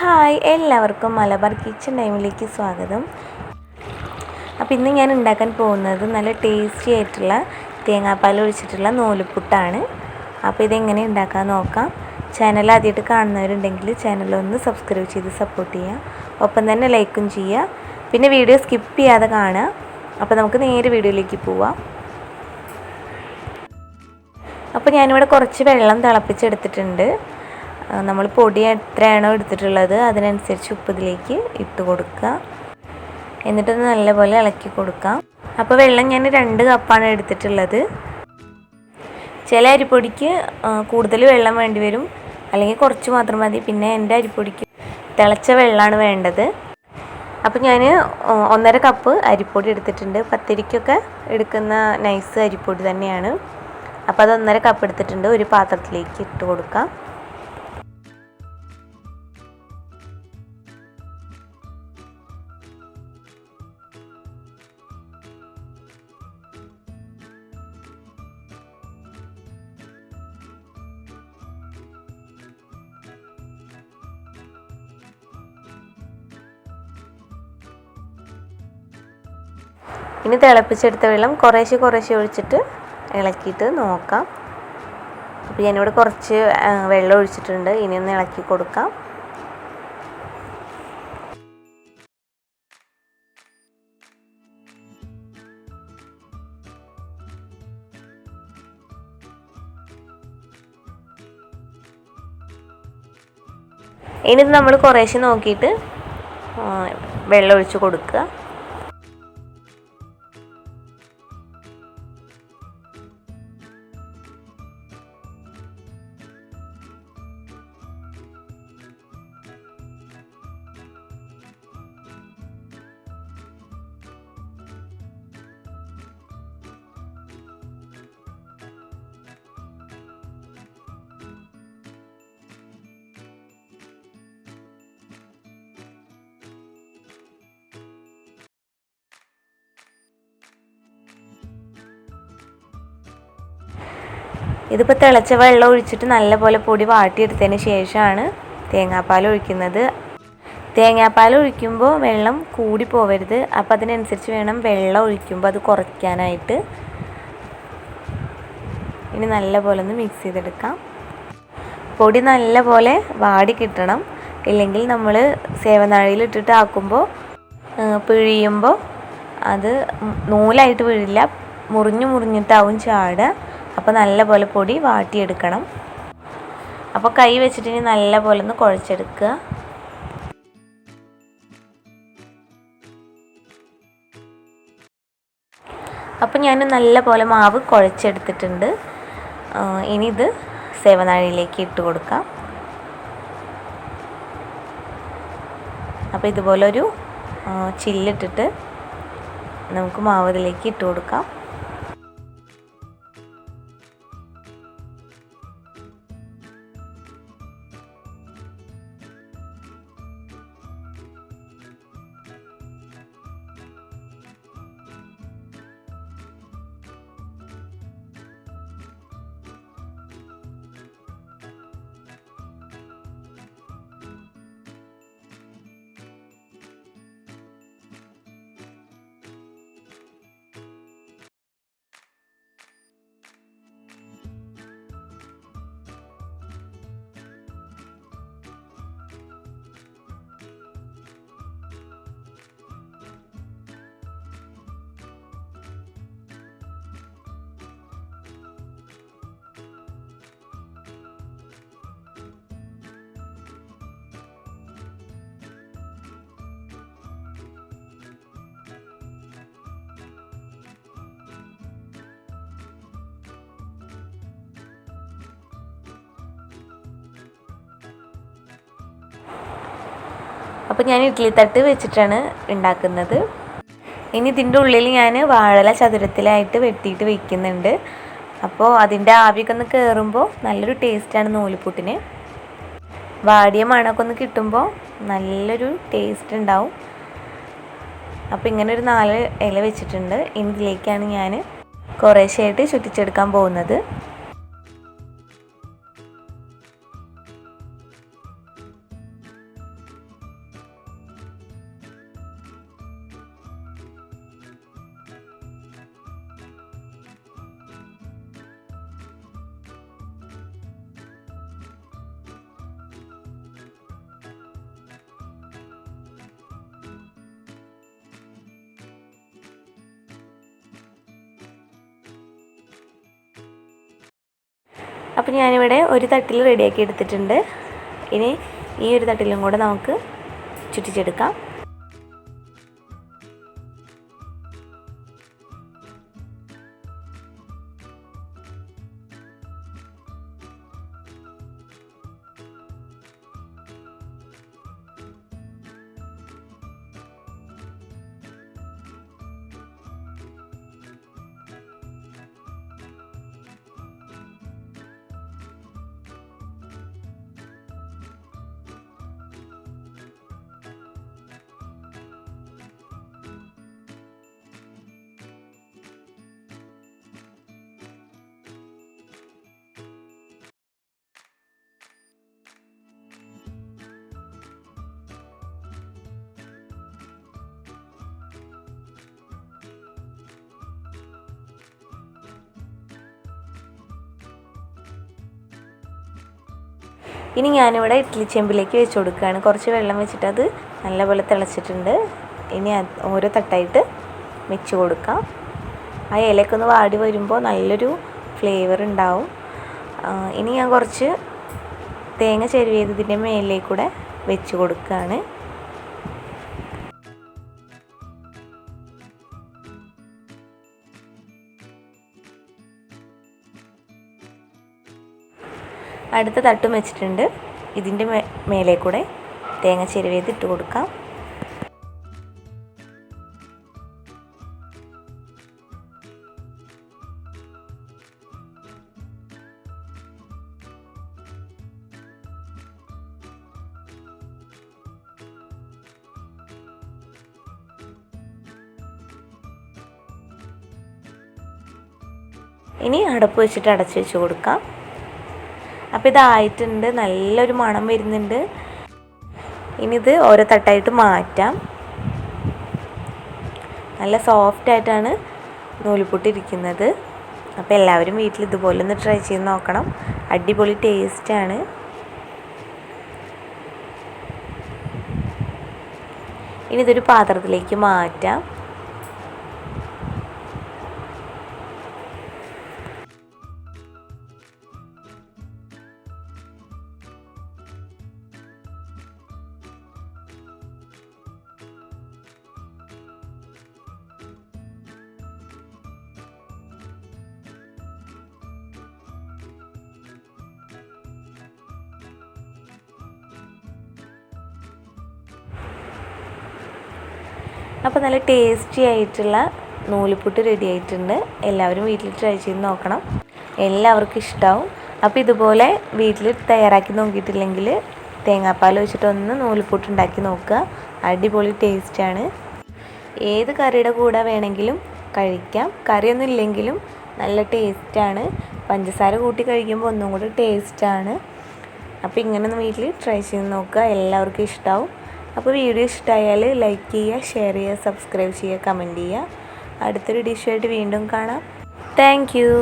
Hi, എല്ലാവർക്കും Malabar kitchen ടൈമിലേക്ക് സ്വാഗതം. അപ്പോൾ ഇന്ന് ഞാൻ ഉണ്ടാക്കാൻ പോകുന്നത് നല്ല ടേസ്റ്റി ആയിട്ടുള്ള തേങ്ങാപ്പാൽ ഒഴിച്ചിട്ടുള്ള നൂലുപുട്ടാണ്. അപ്പോൾ ഇതെങ്ങനെ ഉണ്ടാക്കാൻ നോക്കാം. ചാനൽ ആദ്യമായിട്ട് കാണുന്നവരുണ്ടെങ്കിൽ ചാനലൊന്ന് സബ്സ്ക്രൈബ് ചെയ്ത് സപ്പോർട്ട് ചെയ്യുക. ഒപ്പം തന്നെ ലൈക്കും ചെയ്യുക. പിന്നെ വീഡിയോ സ്കിപ്പ് ചെയ്യാതെ കാണുക. അപ്പോൾ നമുക്ക് നേരെ വീഡിയോയിലേക്ക് പോവാം. അപ്പോൾ ഞാനിവിടെ കുറച്ച് വെള്ളം തിളപ്പിച്ചെടുത്തിട്ടുണ്ട്. നമ്മൾ പൊടി എത്രയാണോ എടുത്തിട്ടുള്ളത് അതിനനുസരിച്ച് ഉപ്പ് ഇതിലേക്ക് ഇട്ട് കൊടുക്കുക. എന്നിട്ടൊന്ന് നല്ലപോലെ ഇളക്കി കൊടുക്കാം. അപ്പോൾ വെള്ളം ഞാൻ 2 കപ്പാണ് എടുത്തിട്ടുള്ളത്. ചില അരിപ്പൊടിക്ക് കൂടുതൽ വെള്ളം വേണ്ടി വരും, അല്ലെങ്കിൽ കുറച്ച് മാത്രം മതി. പിന്നെ എൻ്റെ അരിപ്പൊടിക്ക് തിളച്ച വെള്ളമാണ് വേണ്ടത്. അപ്പോൾ ഞാൻ 1.5 കപ്പ് അരിപ്പൊടി എടുത്തിട്ടുണ്ട്. പത്തിരിക്കൊക്കെ എടുക്കുന്ന നൈസ് അരിപ്പൊടി തന്നെയാണ്. അപ്പോൾ അത് 1.5 കപ്പ് എടുത്തിട്ടുണ്ട്. ഒരു പാത്രത്തിലേക്ക് ഇട്ട് കൊടുക്കാം. ഇനി തിളപ്പിച്ചെടുത്ത വെള്ളം കുറേശ്ശെ ഒഴിച്ചിട്ട് ഇളക്കിയിട്ട് നോക്കാം. അപ്പോൾ ഞാനിവിടെ കുറച്ച് വെള്ളം ഒഴിച്ചിട്ടുണ്ട്. ഇനി ഒന്ന് ഇളക്കി കൊടുക്കാം. ഇനി നമ്മൾ കുറേശ്ശെ നോക്കിയിട്ട് വെള്ളം ഒഴിച്ച് കൊടുക്കുക. ഇതിപ്പോൾ തിളച്ച വെള്ളം ഒഴിച്ചിട്ട് നല്ലപോലെ പൊടി വാട്ടിയെടുത്തതിന് ശേഷമാണ് തേങ്ങാപ്പാൽ ഒഴിക്കുന്നത്. തേങ്ങാപ്പാൽ ഒഴിക്കുമ്പോൾ വെള്ളം കൂടി പോവരുത്. അപ്പോൾ അതിനനുസരിച്ച് വേണം വെള്ളം ഒഴിക്കുമ്പോൾ അത് കുറയ്ക്കാനായിട്ട്. ഇനി നല്ലപോലെ ഒന്ന് മിക്സ് ചെയ്തെടുക്കാം. പൊടി നല്ലപോലെ വാടി കിട്ടണം. ഇല്ലെങ്കിൽ നമ്മൾ സേവനാഴിയിലിട്ടിട്ട് ആക്കുമ്പോൾ പിഴിയുമ്പോൾ അത് നൂലായിട്ട് വീഴില്ല, മുറിഞ്ഞിട്ടാവും ചാടുക. അപ്പോൾ നല്ലപോലെ പൊടി വാട്ടിയെടുക്കണം. അപ്പോൾ കൈ വെച്ചിട്ട് ഇനി നല്ലപോലെ ഒന്ന് കുഴച്ചെടുക്കുക. അപ്പോൾ ഞാൻ നല്ലപോലെ മാവ് കുഴച്ചെടുത്തിട്ടുണ്ട്. ഇനി ഇത് സേവനാഴിയിലേക്ക് ഇട്ട് കൊടുക്കാം. അപ്പോൾ ഇതുപോലൊരു ചില്ലിട്ടിട്ട് നമുക്ക് മാവ് ഇതിലേക്ക് ഇട്ട് കൊടുക്കാം. അപ്പോൾ ഞാൻ ഇഡ്ഡലി തട്ട് വെച്ചിട്ടാണ് ഉണ്ടാക്കുന്നത്. ഇനി ഇതിൻ്റെ ഉള്ളിൽ ഞാൻ വാഴല ചതുരത്തിലായിട്ട് വെട്ടിയിട്ട് വയ്ക്കുന്നുണ്ട്. അപ്പോൾ അതിൻ്റെ ആവിയൊക്കെ ഒന്ന് കയറുമ്പോൾ നല്ലൊരു ടേസ്റ്റാണ് നൂലുപുട്ടിന്. വാടിയ മണമൊക്കെ ഒന്ന് കിട്ടുമ്പോൾ നല്ലൊരു ടേസ്റ്റ് ഉണ്ടാവും. അപ്പോൾ ഇങ്ങനെ ഒരു 4 ഇല വെച്ചിട്ടുണ്ട്. ഇനി ഇതിലേക്കാണ് ഞാൻ കുറേശ്ശെയായിട്ട് ചുറ്റിച്ചെടുക്കാൻ പോകുന്നത്. അപ്പോൾ ഞാനിവിടെ ഒരു തട്ടിൽ റെഡിയാക്കി എടുത്തിട്ടുണ്ട്. ഇനി ഈ ഒരു തട്ടിലും കൂടെ നമുക്ക് ചുറ്റിച്ചെടുക്കാം. ഇനി ഞാനിവിടെ ഇഡ്ഡലി ചെമ്പിലേക്ക് വെച്ച് കൊടുക്കുകയാണ്. കുറച്ച് വെള്ളം വെച്ചിട്ട് അത് നല്ലപോലെ തിളച്ചിട്ടുണ്ട്. ഇനി ഓരോ തട്ടായിട്ട് വെച്ച് കൊടുക്കാം. ആ ഇലയൊക്കെ ഒന്ന് വാടി വരുമ്പോൾ നല്ലൊരു ഫ്ലേവർ ഉണ്ടാവും. ഇനി ഞാൻ കുറച്ച് തേങ്ങ ചെരുവിയത് ഇതിൻ്റെ മേലിലേക്കൂടെ വെച്ച് കൊടുക്കുകയാണ്. അടുത്ത തട്ടും വെച്ചിട്ടുണ്ട്. ഇതിൻ്റെ മേലെ കൂടെ തേങ്ങ ചെരുവേത് ഇട്ട് കൊടുക്കാം. ഇനി അടപ്പ് വെച്ചിട്ട് അടച്ച് വെച്ച് കൊടുക്കാം. അപ്പോൾ ഇതായിട്ടുണ്ട്. നല്ലൊരു മണം വരുന്നുണ്ട്. ഇനി ഇത് ഓരോ തട്ടായിട്ട് മാറ്റാം. നല്ല സോഫ്റ്റായിട്ടാണ് നൂൽപുട്ട് ഇരിക്കുന്നത്. അപ്പോൾ എല്ലാവരും വീട്ടിൽ ഇതുപോലെ ഒന്ന് ട്രൈ ചെയ്ത് നോക്കണം. അടിപൊളി ടേസ്റ്റാണ്. ഇനി ഇതൊരു പാത്രത്തിലേക്ക് മാറ്റാം. അപ്പോൾ നല്ല ടേസ്റ്റി ആയിട്ടുള്ള നൂൽപുട്ട് റെഡി ആയിട്ടുണ്ട്. എല്ലാവരും വീട്ടിൽ ട്രൈ ചെയ്ത് നോക്കണം. എല്ലാവർക്കും ഇഷ്ടമാവും. അപ്പോൾ ഇതുപോലെ വീട്ടിൽ തയ്യാറാക്കി നോക്കിയിട്ടില്ലെങ്കിൽ തേങ്ങാപ്പാൽ വെച്ചിട്ടൊന്ന് നൂൽപുട്ട് ഉണ്ടാക്കി നോക്കുക. അടിപൊളി ടേസ്റ്റാണ്. ഏത് കറിയുടെ കൂടെ വേണമെങ്കിലും കഴിക്കാം. കറിയൊന്നും ഇല്ലെങ്കിലും നല്ല ടേസ്റ്റാണ്. പഞ്ചസാര കൂട്ടി കഴിക്കുമ്പോൾ ഒന്നും കൂടി ടേസ്റ്റാണ്. അപ്പോൾ ഇങ്ങനെ ഒന്ന് വീട്ടിൽ ട്രൈ ചെയ്ത് നോക്കുക. എല്ലാവർക്കും ഇഷ്ടമാവും. അപ്പോൾ വീഡിയോ ഇഷ്ടമായാൽ ലൈക്ക് ചെയ്യുക, ഷെയർ ചെയ്യുക, സബ്സ്ക്രൈബ് ചെയ്യുക, കമൻറ്റ് ചെയ്യുക. അടുത്തൊരു ഡിഷായിട്ട് വീണ്ടും കാണാം. Thank you.